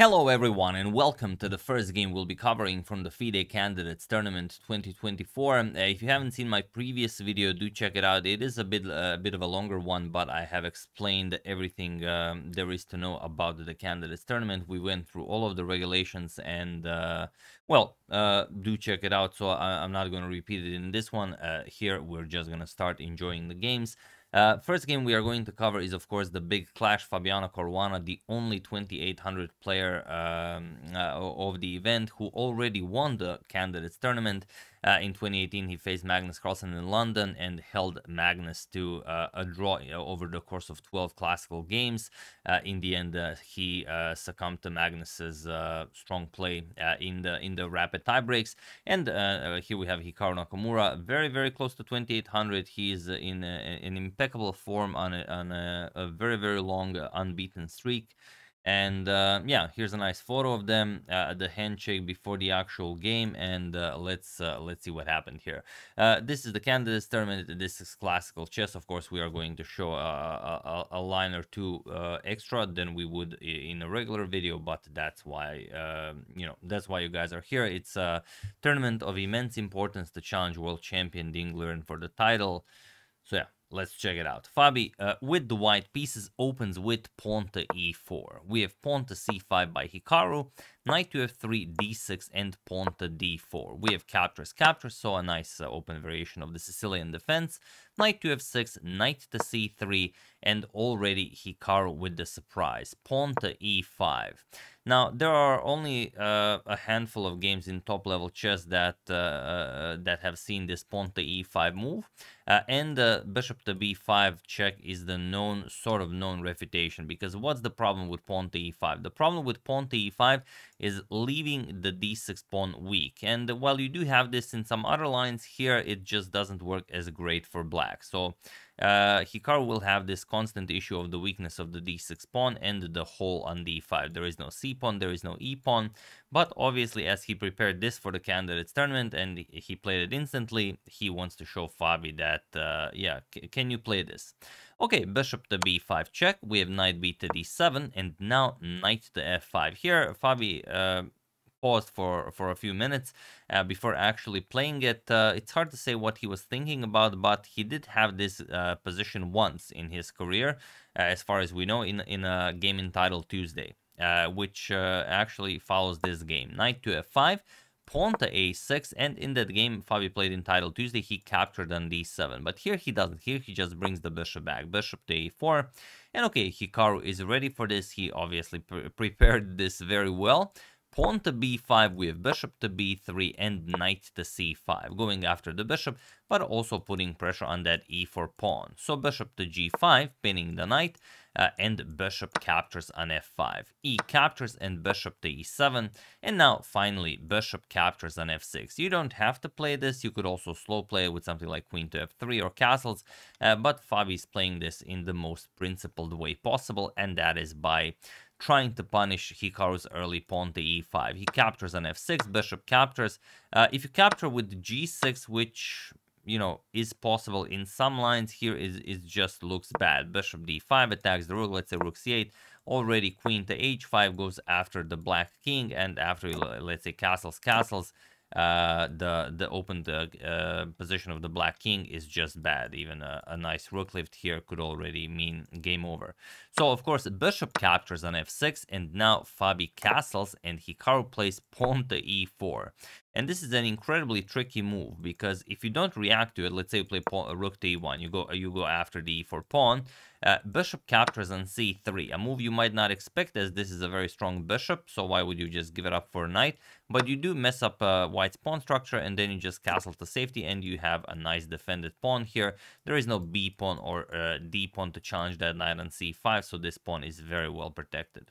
Hello everyone and welcome to the first game we'll be covering from the FIDE Candidates Tournament 2024. If you haven't seen my previous video, do check it out. It is a bit of a longer one, but I have explained everything there is to know about the Candidates Tournament. We went through all of the regulations and, do check it out. So I'm not going to repeat it in this one. Here we're just going to start enjoying the games. First game we are going to cover is, of course, the big clash, Fabiano Caruana, the only 2800 player of the event who already won the Candidates Tournament. In 2018, he faced Magnus Carlsen in London and held Magnus to a draw over the course of 12 classical games. In the end, he succumbed to Magnus's strong play in the rapid tiebreaks. And here we have Hikaru Nakamura, very, very close to 2800. He is in an impeccable form on a very, very long unbeaten streak. And yeah, here's a nice photo of them, the handshake before the actual game, and let's see what happened here. This is the Candidates Tournament. This is classical chess. Of course, we are going to show a line or two extra than we would in a regular video, but that's why that's why you guys are here. It's a tournament of immense importance to challenge world champion England for the title. So yeah, let's check it out. Fabi, with the white pieces, opens with pawn to e4. We have pawn to c5 by Hikaru, knight to f3, d6, and pawn to d4. We have captures, so a nice open variation of the Sicilian defense. Knight to f6, knight to c3, and already Hikaru with the surprise, pawn to e5. Now, there are only a handful of games in top-level chess that have seen this pawn to e5 move, and bishop to b5 check is the sort of known refutation, because what's the problem with pawn to e5? The problem with pawn to e5 is leaving the d6 pawn weak, and while you do have this in some other lines, here it just doesn't work as great for black. So Hikaru will have this constant issue of the weakness of the d6 pawn and the hole on d5. There is no c pawn, there is no e pawn, but obviously as he prepared this for the Candidates Tournament and he played it instantly, he wants to show Fabi that, yeah, can you play this? Okay, bishop to b5 check, we have knight b to d7, and now knight to f5. Here, Fabi paused for a few minutes before actually playing it. It's hard to say what he was thinking about, but he did have this position once in his career, as far as we know, in a game entitled Tuesday, which actually follows this game. Knight to f5, pawn to a6, and in that game Fabi played entitled Tuesday, he captured on d7, but here he doesn't. Here he just brings the bishop back, bishop to a4, and okay, Hikaru is ready for this. He obviously prepared this very well. Pawn to b5, we have bishop to b3 and knight to c5, going after the bishop, but also putting pressure on that e4 pawn. So bishop to g5, pinning the knight, and bishop captures on f5. E captures and bishop to e7, and now finally bishop captures on f6. You don't have to play this. You could also slow play with something like queen to f3 or castles, but Fabi's playing this in the most principled way possible, and that is by trying to punish Hikaru's early pawn to e5. He captures on f6, bishop captures. If you capture with g6, which, you know, is possible in some lines, here is just looks bad. Bishop d5 attacks the rook, let's say rook c8. Already queen to h5 goes after the black king, and after, let's say, castles, the open position of the black king is just bad. Even a nice rook lift here could already mean game over. So of course bishop captures on f6, and now Fabi castles and Hikaru plays pawn to e4. And this is an incredibly tricky move, because if you don't react to it, let's say you play rook to e1, you go after the e4 pawn, bishop captures on c3, a move you might not expect, as this is a very strong bishop, so why would you just give it up for a knight? But you do mess up white's pawn structure, and then you just castle to safety, and you have a nice defended pawn here. There is no b pawn or d pawn to challenge that knight on c5, so this pawn is very well protected.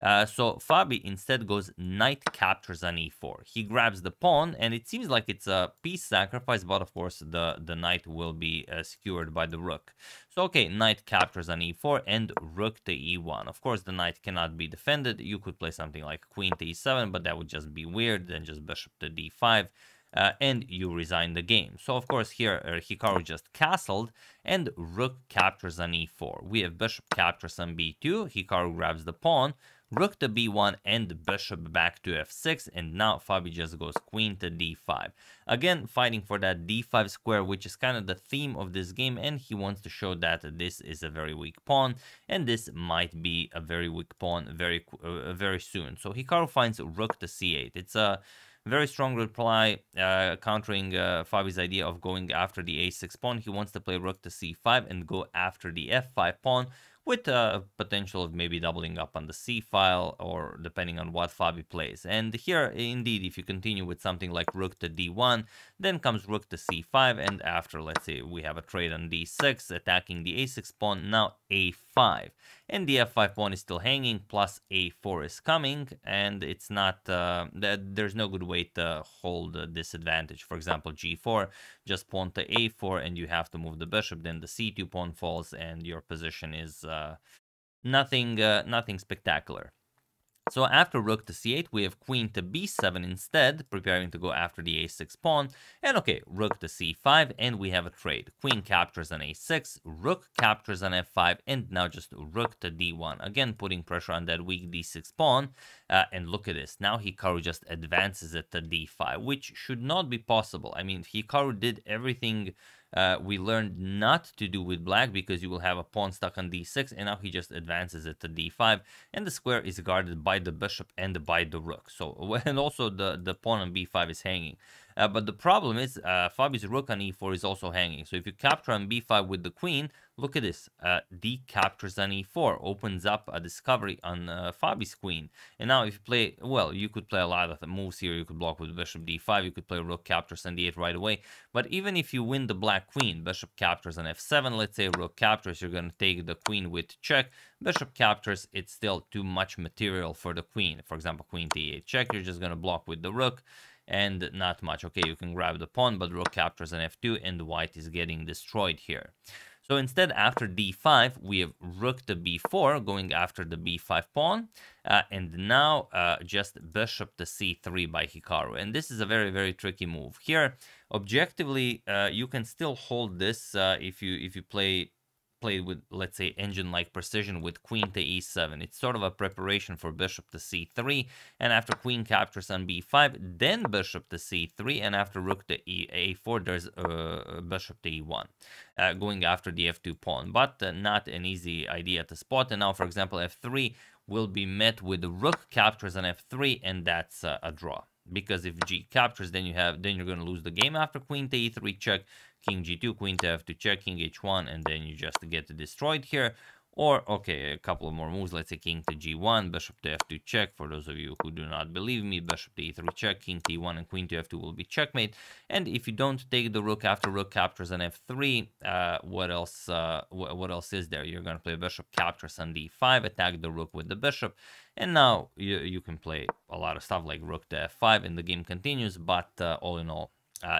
So Fabi instead goes knight captures on e4. He grabs the pawn, and it seems like it's a piece sacrifice, but of course the knight will be skewered by the rook. So okay, knight captures on e4 and rook to e1. Of course the knight cannot be defended. You could play something like queen to e7, but that would just be weird. Then just bishop to d5. And you resign the game. So of course here Hikaru just castled, and rook captures on e4. We have bishop captures on b2. Hikaru grabs the pawn. rook to b1 and bishop back to f6, and now Fabi just goes queen to d5. Again, fighting for that d5 square, which is kind of the theme of this game, and he wants to show that this is a very weak pawn, and this might be a very weak pawn very soon. So Hikaru finds rook to c8. It's a very strong reply, countering Fabi's idea of going after the a6 pawn. He wants to play rook to c5 and go after the f5 pawn, with potential of maybe doubling up on the c file, or depending on what Fabi plays. And here, indeed, if you continue with something like rook to d1, then comes rook to c5, and after, let's say, we have a trade on d6, attacking the a6 pawn, now a5. And the f5 pawn is still hanging, plus a4 is coming, and it's not, there's no good way to hold this advantage. For example, g4, just pawn to a4, and you have to move the bishop, then the c2 pawn falls, and your position is nothing spectacular. So after rook to c8, we have queen to b7 instead, preparing to go after the a6 pawn. And okay, rook to c5, and we have a trade. Queen captures on a6, rook captures on f5, and now just rook to d1. Again, putting pressure on that weak d6 pawn. And look at this. Now Hikaru just advances it to d5, which should not be possible. I mean, Hikaru did everything we learned not to do with black, because you will have a pawn stuck on d6, and now he just advances it to d5, and the square is guarded by the bishop and by the rook. So, and also the pawn on b5 is hanging. But the problem is Fabi's rook on e4 is also hanging. So if you capture on b5 with the queen, look at this. D captures on e4, opens up a discovery on Fabi's queen. And now if you play, well, you could play a lot of moves here. You could block with bishop d5. You could play rook captures on d8 right away. But even if you win the black queen, bishop captures on f7, let's say rook captures, you're going to take the queen with check. Bishop captures, it's still too much material for the queen. For example, queen to e8 check, you're just going to block with the rook. And not much. Okay, you can grab the pawn, but rook captures on f2, and white is getting destroyed here. So instead, after d5, we have rook to b4, going after the b5 pawn, and now just bishop to c3 by Hikaru. And this is a very, very tricky move. Here, objectively, you can still hold this if you play with, let's say, engine-like precision with queen to e7. It's sort of a preparation for bishop to c3, and after queen captures on b5, then bishop to c3, and after rook to a4, there's bishop to e1, going after the f2 pawn. But not an easy idea to spot. And now, for example, f3 will be met with rook captures on f3, and that's a draw. Because if g captures, then you're going to lose the game after queen to e3 check, king g2, queen to f2 check, king h1, and then you just get destroyed here. Or, okay, a couple of more moves. Let's say king to g1, bishop to f2 check. For those of you who do not believe me, bishop to e3 check, king to e1, and queen to f2 will be checkmate. And if you don't take the rook after rook captures on f3, what else is there? You're going to play bishop captures on d5, attack the rook with the bishop. And now you can play a lot of stuff like rook to f5, and the game continues. But all in all,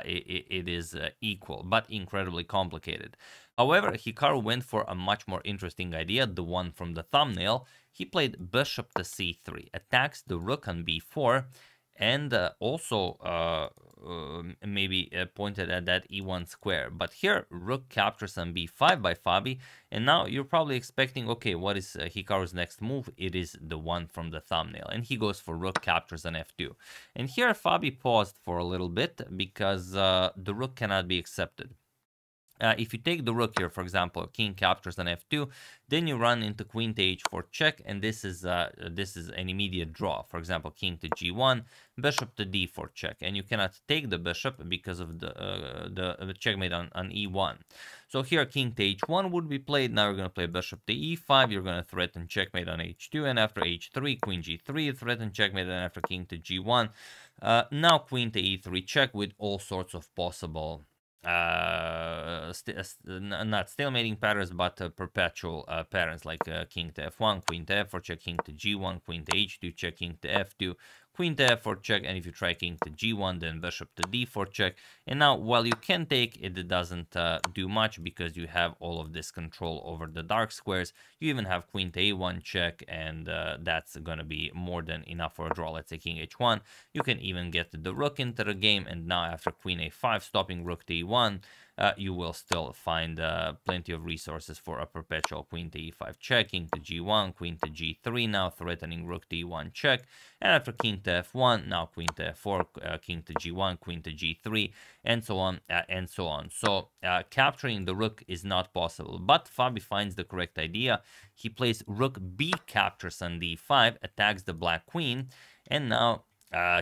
it is equal, but incredibly complicated. However, Hikaru went for a much more interesting idea, the one from the thumbnail. He played bishop to c3, attacks the rook on b4, and also maybe pointed at that e1 square. But here, rook captures on b5 by Fabi, and now you're probably expecting, okay, what is Hikaru's next move? It is the one from the thumbnail, and he goes for rook captures on f2. And here, Fabi paused for a little bit, because the rook cannot be accepted. If you take the rook here, for example, king captures on f2, then you run into queen to h4 check, and this is an immediate draw. For example, king to g1, bishop to d4 check, and you cannot take the bishop because of the checkmate on e1. So here, king to h1 would be played. Now you're going to play bishop to e5. You're going to threaten checkmate on h2, and after h3, queen g3, threaten checkmate, and after king to g1, now queen to e3 check with all sorts of possible not stalemating patterns, but perpetual patterns, like king to f1, queen to f4 check, king to g1, queen to h2 check, king to f2, queen to f4 check, and if you try king to g1, then bishop to d4 check. And now, while you can take, it doesn't do much, because you have all of this control over the dark squares. You even have queen to a1 check, and that's going to be more than enough for a draw. Let's say king h1. You can even get the rook into the game, and now after queen a5, stopping rook to e1, you will still find plenty of resources for a perpetual queen to e5 check, king to g1, queen to g3, now threatening rook to e1 check, and after king to f1, now queen to f4, king to g1, queen to g3, and so on and so on. So capturing the rook is not possible, but Fabi finds the correct idea. He plays rook b captures on d5, attacks the black queen, and now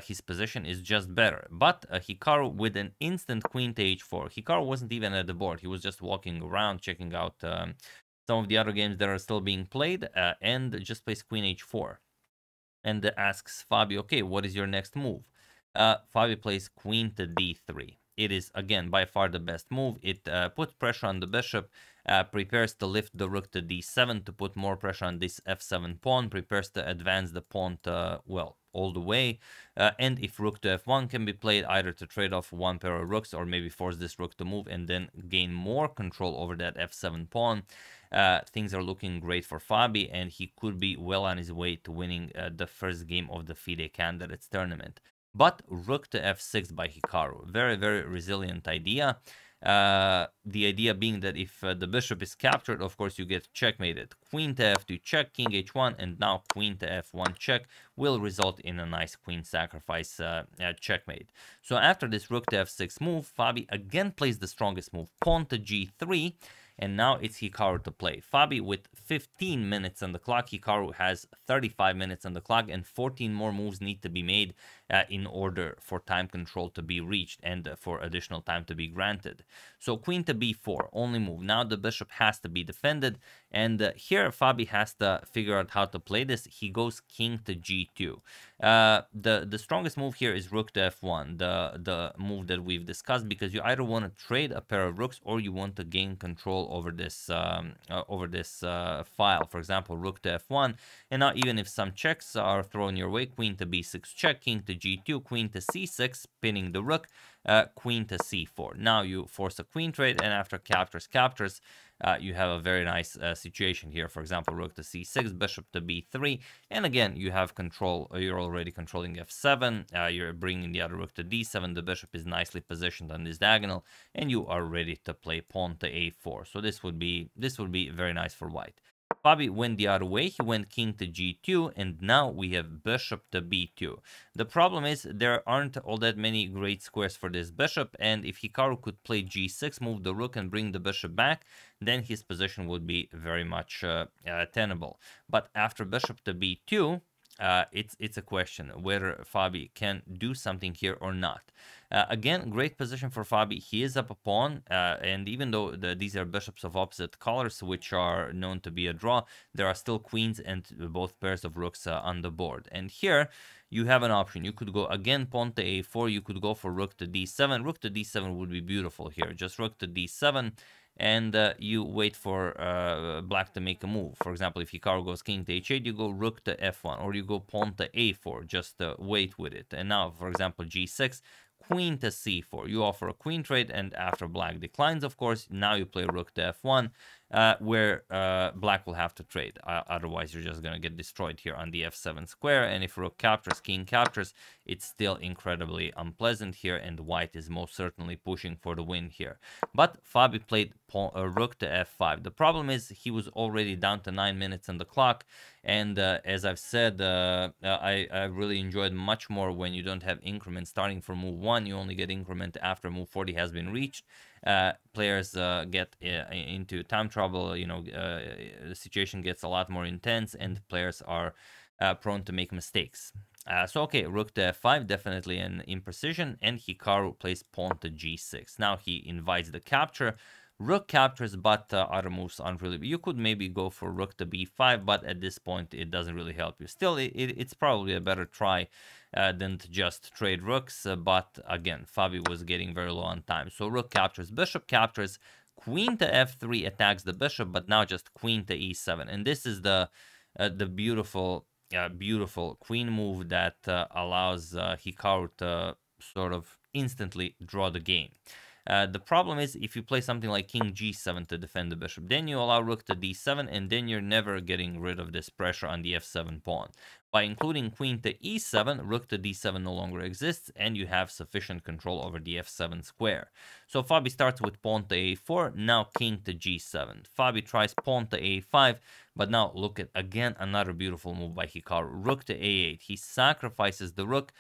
his position is just better. But Hikaru with an instant queen to h4. Hikaru wasn't even at the board. He was just walking around, checking out some of the other games that are still being played, and just plays queen h4. And asks Fabi, okay, what is your next move? Fabi plays queen to d3. It is, again, by far the best move. It puts pressure on the bishop, prepares to lift the rook to d7 to put more pressure on this f7 pawn, prepares to advance the pawn to, well, all the way. And if rook to f1 can be played, either to trade off one pair of rooks or maybe force this rook to move and then gain more control over that f7 pawn. Things are looking great for Fabi, and he could be well on his way to winning the first game of the FIDE Candidates Tournament. But rook to f6 by Hikaru, very, very resilient idea. The idea being that if the bishop is captured, of course, you get checkmated. Queen to f2 check, king h1, and now queen to f1 check will result in a nice queen sacrifice checkmate. So after this rook to f6 move, Fabi again plays the strongest move, pawn to g3, and now it's Hikaru to play. Fabi with 15 minutes on the clock. Hikaru has 35 minutes on the clock, and 14 more moves need to be made in order for time control to be reached and for additional time to be granted. So queen to b4, only move. Now the bishop has to be defended, and here Fabi has to figure out how to play this. He goes king to g2. The strongest move here is rook to f1, the move that we've discussed, because you either want to trade a pair of rooks or you want to gain control over this file. For example, rook to f1, and now even if some checks are thrown your way, queen to b6 check, king to g2, queen to c6, pinning the rook, queen to c4. Now you force a queen trade, and after captures, you have a very nice situation here. For example, rook to c6, bishop to b3, and again, you have control. You're already controlling f7. You're bringing the other rook to d7. The bishop is nicely positioned on this diagonal, and you are ready to play pawn to a4. So this would be very nice for white. Fabi went the other way. He went king to g2, and now we have bishop to b2. The problem is there aren't all that many great squares for this bishop, and if Hikaru could play g6, move the rook and bring the bishop back, then his position would be very much tenable. But after bishop to b2, it's a question whether Fabi can do something here or not. Again, great position for Fabi. He is up a pawn, and even though these are bishops of opposite colors, which are known to be a draw, there are still queens and both pairs of rooks on the board. And here you have an option. You could go again pawn to a4. You could go for rook to d7. Rook to d7 would be beautiful here. Just rook to d7. And you wait for black to make a move. For example, if Hikaru goes king to h8, you go rook to f1, or you go pawn to a4, just wait with it. And now, for example, g6, queen to c4. You offer a queen trade, and after black declines, of course, now you play rook to f1, where black will have to trade. Otherwise, you're just going to get destroyed here on the f7 square. And if rook captures, king captures, it's still incredibly unpleasant here, and white is most certainly pushing for the win here. But Fabi played rook to f5. The problem is he was already down to 9 minutes on the clock, and as I've said, I really enjoyed much more when you don't have increment starting from move 1. You only get increment after move 40 has been reached. Players get into time trouble. You know, the situation gets a lot more intense, and players are prone to make mistakes. So okay, rook to f5, definitely an imprecision, and Hikaru plays pawn to g6. Now he invites the capture. Rook captures, but other moves aren't really. You could maybe go for rook to b5, but at this point it doesn't really help you. Still, it's probably a better try than to just trade rooks. But again, Fabi was getting very low on time. So rook captures, bishop captures, queen to f3 attacks the bishop, but now just queen to e7. And this is the beautiful queen move that allows Hikaru to sort of instantly draw the game. The problem is if you play something like king g7 to defend the bishop, then you allow rook to d7, and then you're never getting rid of this pressure on the f7 pawn. By including queen to e7, rook to d7 no longer exists, and you have sufficient control over the f7 square. So Fabi starts with pawn to a4, now king to g7. Fabi tries pawn to a5, but now look at, again, another beautiful move by Hikaru. Rook to a8. He sacrifices the rook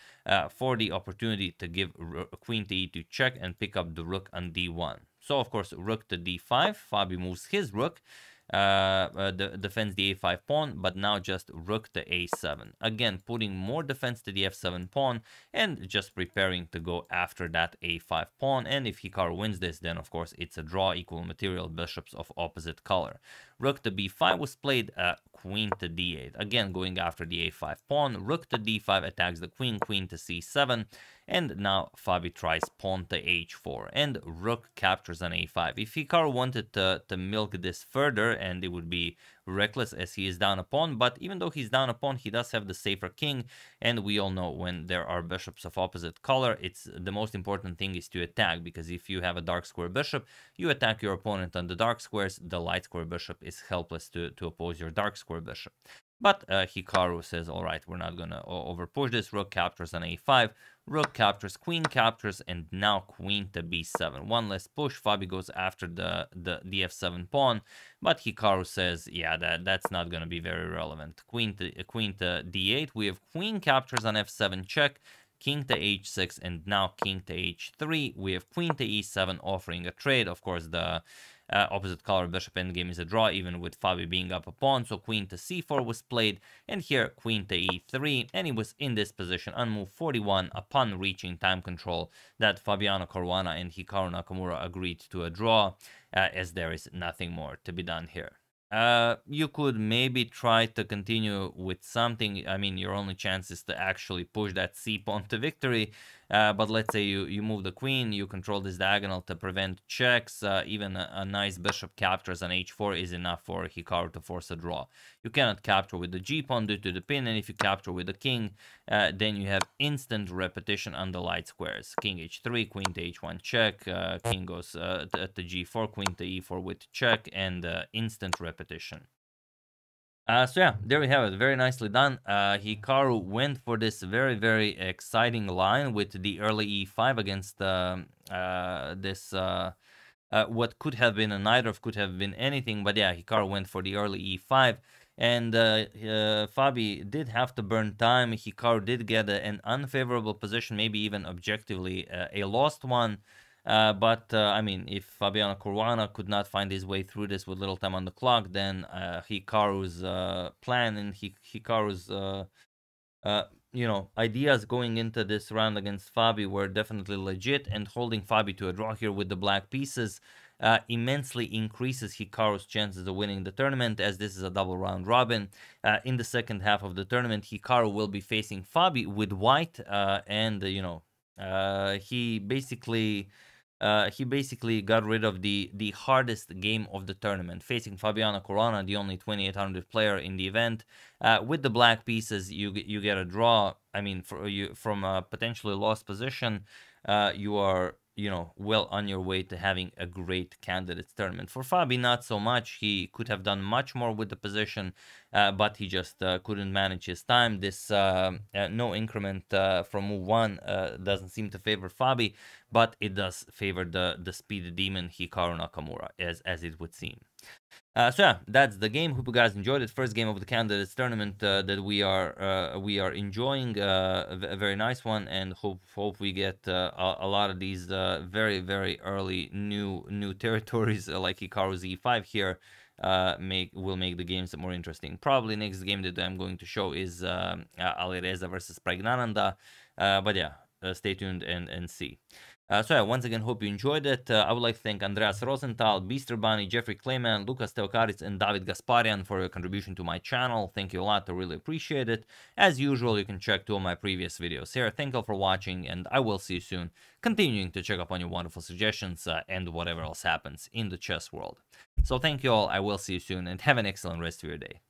for the opportunity to give queen to e2 check and pick up the rook on d1. So, of course, rook to d5. Fabi moves his rook. Defends the a5 pawn, but now just rook to a7. Again, putting more defense to the f7 pawn and just preparing to go after that a5 pawn. And if Hikaru wins this, then of course it's a draw, equal material, bishops of opposite color. Rook to b5 was played, queen to d8. Again, going after the a5 pawn. Rook to d5 attacks the queen, queen to c7. And now Fabi tries pawn to h4, and rook captures on a5. If Hikaru wanted to milk this further, and it would be reckless as he is down a pawn, but even though he's down a pawn, he does have the safer king, and we all know when there are bishops of opposite color, it's the most important thing is to attack, because if you have a dark square bishop, you attack your opponent on the dark squares, the light square bishop is helpless to oppose your dark square bishop. But Hikaru says, all right, we're not going to overpush this. Rook captures on a5. Rook captures, queen captures, and now queen to b7. One less push. Fabi goes after the f7 pawn, but Hikaru says, yeah, that's not going to be very relevant. Queen to d8. We have queen captures on f7 check, king to h6, and now king to h3. We have queen to e7 offering a trade. Of course, the opposite color bishop endgame is a draw, even with Fabi being up a pawn. So queen to c4 was played, and here queen to e3, and he was in this position on move 41 upon reaching time control that Fabiano Caruana and Hikaru Nakamura agreed to a draw, as there is nothing more to be done here. You could maybe try to continue with something. I mean, your only chance is to actually push that c pawn to victory. But let's say you move the queen, you control this diagonal to prevent checks. Even a nice bishop captures on h4 is enough for Hikaru to force a draw. You cannot capture with the g pawn due to the pin, and if you capture with the king, then you have instant repetition on the light squares. King h3, queen to h1 check, king goes to g4, queen to e4 with check, and instant repetition. So yeah, there we have it. Very nicely done. Hikaru went for this very, very exciting line with the early e5 against this what could have been a knight, or could have been anything. But yeah, Hikaru went for the early e5. And Fabi did have to burn time. Hikaru did get an unfavorable position, maybe even objectively a lost one. I mean, if Fabiano Caruana could not find his way through this with little time on the clock, then Hikaru's plan and Hikaru's ideas going into this round against Fabi were definitely legit, and holding Fabi to a draw here with the black pieces immensely increases Hikaru's chances of winning the tournament, as this is a double round robin. In the second half of the tournament, Hikaru will be facing Fabi with white, and he basically got rid of the hardest game of the tournament, facing Fabiano Caruana, the only 2800 player in the event. With the black pieces, you get a draw. I mean, from a potentially lost position, you are well on your way to having a great candidates tournament. For Fabi, not so much. He could have done much more with the position, but he just couldn't manage his time. This no increment from move 1 doesn't seem to favor Fabi, but it does favor the speed demon Hikaru Nakamura, as it would seem. So yeah, that's the game. Hope you guys enjoyed it. First game of the candidates tournament that we are enjoying. A very nice one, and hope we get a lot of these very, very early new territories like Hikaru's e5 here. Will make the games more interesting. Probably next game that I'm going to show is Alireza versus Pragnananda. But yeah, stay tuned and see. So yeah, once again, hope you enjoyed it. I would like to thank Andreas Rosenthal, Beaster Bunny, Jeffrey Clayman, Lucas Teokaris, and David Gasparian for your contribution to my channel. Thank you a lot. I really appreciate it. As usual, you can check 2 of my previous videos here. Thank you all for watching, and I will see you soon, continuing to check up on your wonderful suggestions and whatever else happens in the chess world. So thank you all. I will see you soon, and have an excellent rest of your day.